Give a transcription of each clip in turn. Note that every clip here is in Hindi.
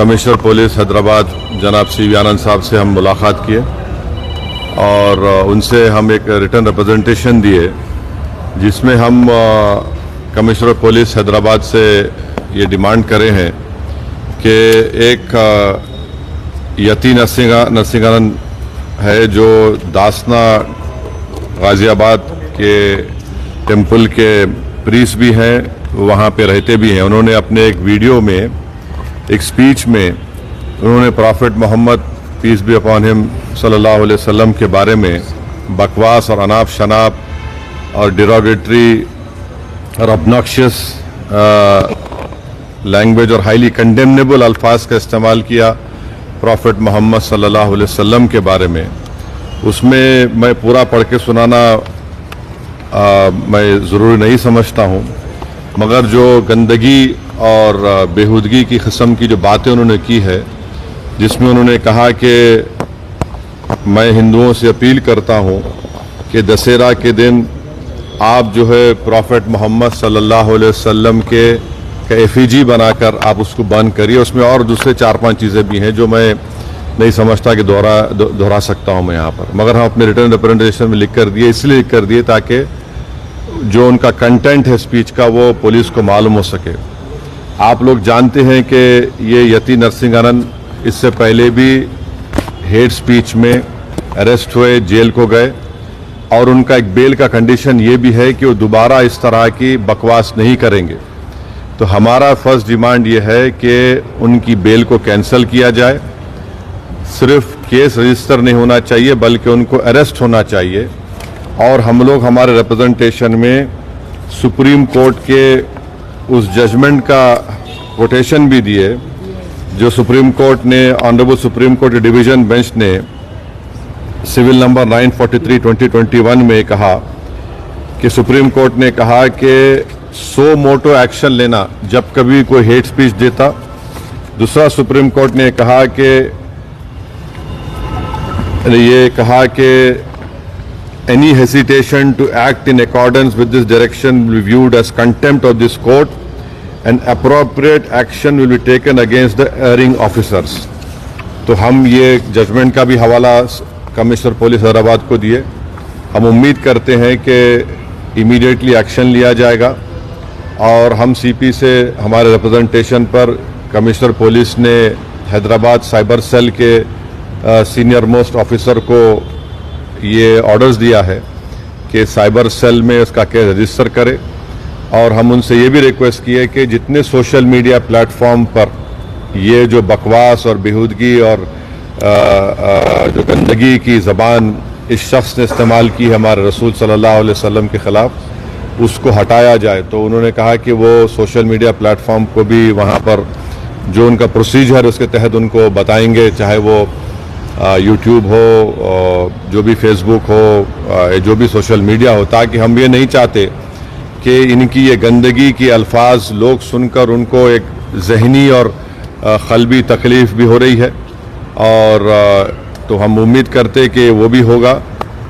कमिश्नर पुलिस हैदराबाद जनाब सी आनंद साहब से हम मुलाकात किए और उनसे हम एक रिटर्न रिप्रेजेंटेशन दिए जिसमें हम कमिश्नर पुलिस हैदराबाद से ये डिमांड करे हैं कि एक यती नरसिंहानंद है जो दासना गाजियाबाद के टेम्पल के प्रीस्ट भी हैं, वहाँ पे रहते भी हैं। उन्होंने अपने एक वीडियो में, एक स्पीच में उन्होंने prophet Mohammad peace be upon him सल्लल्लाहु अलैहि वसल्लम के बारे में बकवास और अनाप शनाप और डिरोगेटरी और ऑब्नॉक्शियस लैंग्वेज और हाईली कंडेमनेबल अल्फाज का इस्तेमाल किया प्रॉफिट मोहम्मद सल्लल्लाहु अलैहि वसल्लम के बारे में। उसमें मैं पूरा पढ़ के सुनाना मैं ज़रूरी नहीं समझता हूँ, मगर जो गंदगी और बेहूदगी की किस्म की जो बातें उन्होंने की है, जिसमें उन्होंने कहा कि मैं हिंदुओं से अपील करता हूँ कि दशहरा के दिन आप जो है प्रॉफिट मोहम्मद सल्लल्लाहु अलैहि वसल्लम के एफिजी बनाकर आप उसको बंद करिए। उसमें और दूसरे 4-5 चीज़ें भी हैं जो मैं नहीं समझता कि दोहरा सकता हूँ मैं यहाँ पर, मगर हम अपने रिटर्न रिप्रेजेंटेशन में लिख कर दिए, इसलिए लिख कर दिए ताकि जो उनका कंटेंट है स्पीच का वो पुलिस को मालूम हो सके। आप लोग जानते हैं कि ये यती नरसिंहानंद इससे पहले भी हेट स्पीच में अरेस्ट हुए, जेल को गए, और उनका एक बेल का कंडीशन ये भी है कि वो दोबारा इस तरह की बकवास नहीं करेंगे। तो हमारा फर्स्ट डिमांड ये है कि उनकी बेल को कैंसिल किया जाए। सिर्फ केस रजिस्टर नहीं होना चाहिए बल्कि उनको अरेस्ट होना चाहिए। और हम लोग हमारे रिप्रेजेंटेशन में सुप्रीम कोर्ट के उस जजमेंट का कोटेशन भी दिए जो सुप्रीम कोर्ट ने, honourable supreme court division bench ने सिविल नंबर 943/2021 में कहा कि सुप्रीम कोर्ट ने कहा कि सो मोटो एक्शन लेना जब कभी कोई हेट स्पीच देता। दूसरा सुप्रीम कोर्ट ने कहा कि any hesitation to act in accordance with this direction will be viewed as contempt of this court and appropriate action will be taken against the erring officers। तो हम ये जजमेंट का भी हवाला कमिश्नर पुलिस हैदराबाद को दिए। हम उम्मीद करते हैं कि इमीडिएटली एक्शन लिया जाएगा और हम सीपी से हमारे रिप्रेजेंटेशन पर कमिश्नर पुलिस ने हैदराबाद साइबर सेल के सीनियर मोस्ट ऑफिसर को ये ऑर्डर्स दिया है कि साइबर सेल में उसका केस रजिस्टर करे। और हम उनसे ये भी रिक्वेस्ट की है कि जितने सोशल मीडिया प्लेटफॉर्म पर ये जो बकवास और बेहूदगी और जो गंदगी की ज़बान इस शख्स ने इस्तेमाल की है हमारे रसूल सल्लल्लाहु अलैहि वसल्लम के ख़िलाफ़, उसको हटाया जाए। तो उन्होंने कहा कि वो सोशल मीडिया प्लेटफॉर्म को भी वहाँ पर जो उनका प्रोसीजर है उसके तहत उनको बताएंगे, चाहे वो यूट्यूब हो, जो भी फेसबुक हो, जो भी सोशल मीडिया हो, ताकि हम ये नहीं चाहते कि इनकी ये गंदगी की अल्फाज लोग सुनकर उनको एक जहनी और क़ल्बी तकलीफ़ भी हो रही है। और तो हम उम्मीद करते कि वो भी होगा।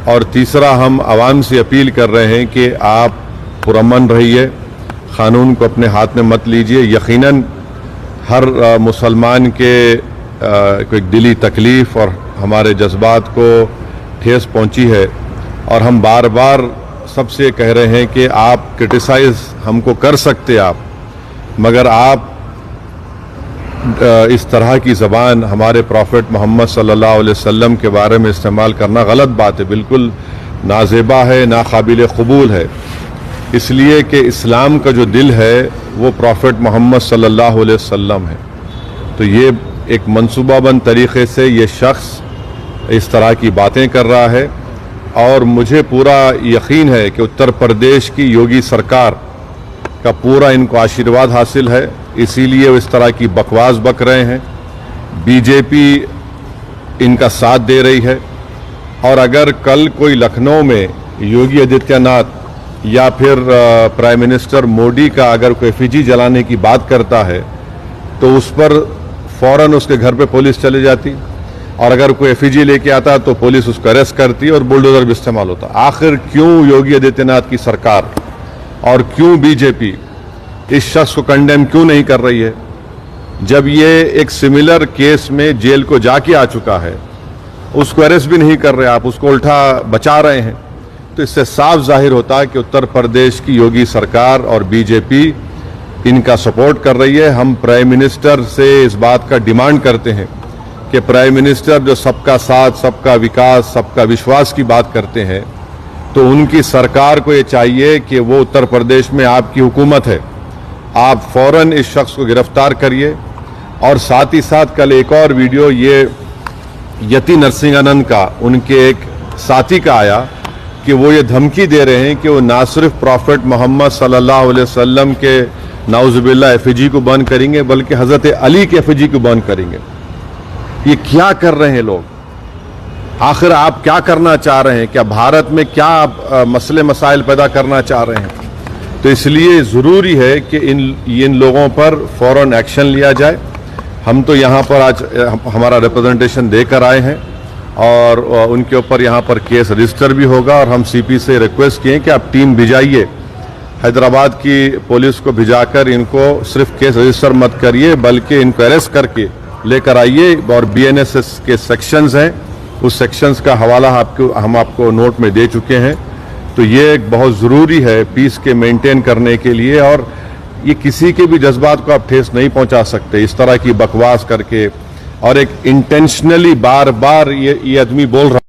और तीसरा, हम आवाम से अपील कर रहे हैं कि आप पुरअमन रहिए, क़ानून को अपने हाथ में मत लीजिए। यकीनन हर मुसलमान के कोई दिली तकलीफ़ और हमारे जज्बात को ठेस पहुंची है, और हम बार बार सबसे कह रहे हैं कि आप क्रिटिसाइज़ हमको कर सकते आप, मगर आप इस तरह की ज़बान हमारे प्रॉफिट मोहम्मद सल्लल्लाहु अलैहि वसल्लम के बारे में इस्तेमाल करना गलत बात है, बिल्कुल नाज़ेबा है, नाकाबिल क़बूल है। इसलिए कि इस्लाम का जो दिल है वो प्रॉफिट मोहम्मद सल्लल्लाहु अलैहि वसल्लम है। तो ये एक मंसूबाबंद तरीक़े से ये शख्स इस तरह की बातें कर रहा है, और मुझे पूरा यकीन है कि उत्तर प्रदेश की योगी सरकार का पूरा इनको आशीर्वाद हासिल है, इसीलिए वो इस तरह की बकवास बक रहे हैं। बीजेपी इनका साथ दे रही है, और अगर कल कोई लखनऊ में योगी आदित्यनाथ या फिर प्राइम मिनिस्टर मोदी का अगर कोई एफिजी जलाने की बात करता है तो उस पर फ़ौरन उसके घर पे पुलिस चली जाती, और अगर कोई एफिजी लेके आता तो पुलिस उसको अरेस्ट करती और बुलडोजर भी इस्तेमाल होता। आखिर क्यों योगी आदित्यनाथ की सरकार और क्यों बीजेपी इस शख्स को कंडेम क्यों नहीं कर रही है? जब ये एक सिमिलर केस में जेल को जाके आ चुका है, उसको अरेस्ट भी नहीं कर रहे आप, उसको उल्टा बचा रहे हैं। तो इससे साफ जाहिर होता है कि उत्तर प्रदेश की योगी सरकार और बीजेपी इनका सपोर्ट कर रही है। हम प्राइम मिनिस्टर से इस बात का डिमांड करते हैं कि प्राइम मिनिस्टर जो सबका साथ, सबका विकास, सबका विश्वास की बात करते हैं, तो उनकी सरकार को ये चाहिए कि वो उत्तर प्रदेश में आपकी हुकूमत है, आप फौरन इस शख्स को गिरफ्तार करिए। और साथ ही साथ कल एक और वीडियो ये यति नरसिंहानंद का, उनके एक साथी का आया कि वो ये धमकी दे रहे हैं कि वो ना सिर्फ प्रॉफेट मोहम्मद सल्लल्लाहु अलैहि वसल्लम के नाउजुबिल्लाह एफिजी को बंद करेंगे, बल्कि हजरत अली के एफिजी को बंद करेंगे। ये क्या कर रहे हैं लोग? आखिर आप क्या करना चाह रहे हैं? क्या भारत में क्या आप मसले मसाइल पैदा करना चाह रहे हैं? तो इसलिए ज़रूरी है कि इन लोगों पर फौरन एक्शन लिया जाए। हम तो यहाँ पर आज हमारा रिप्रेजेंटेशन देकर आए हैं और उनके ऊपर यहाँ पर केस रजिस्टर भी होगा। और हम सीपी से रिक्वेस्ट किए कि आप टीम भिजाइए, हैदराबाद की पुलिस को भिजाकर इनको सिर्फ केस रजिस्टर मत करिए, बल्कि इनको अरेस्ट करके लेकर आइए। और बीएनएस के सेक्शंस हैं, उस सेक्शंस का हवाला हम आपको नोट में दे चुके हैं। तो ये एक बहुत ज़रूरी है पीस के मेंटेन करने के लिए। और ये किसी के भी जज्बात को आप ठेस नहीं पहुंचा सकते इस तरह की बकवास करके। और एक इंटेंशनली बार बार ये आदमी बोल रहा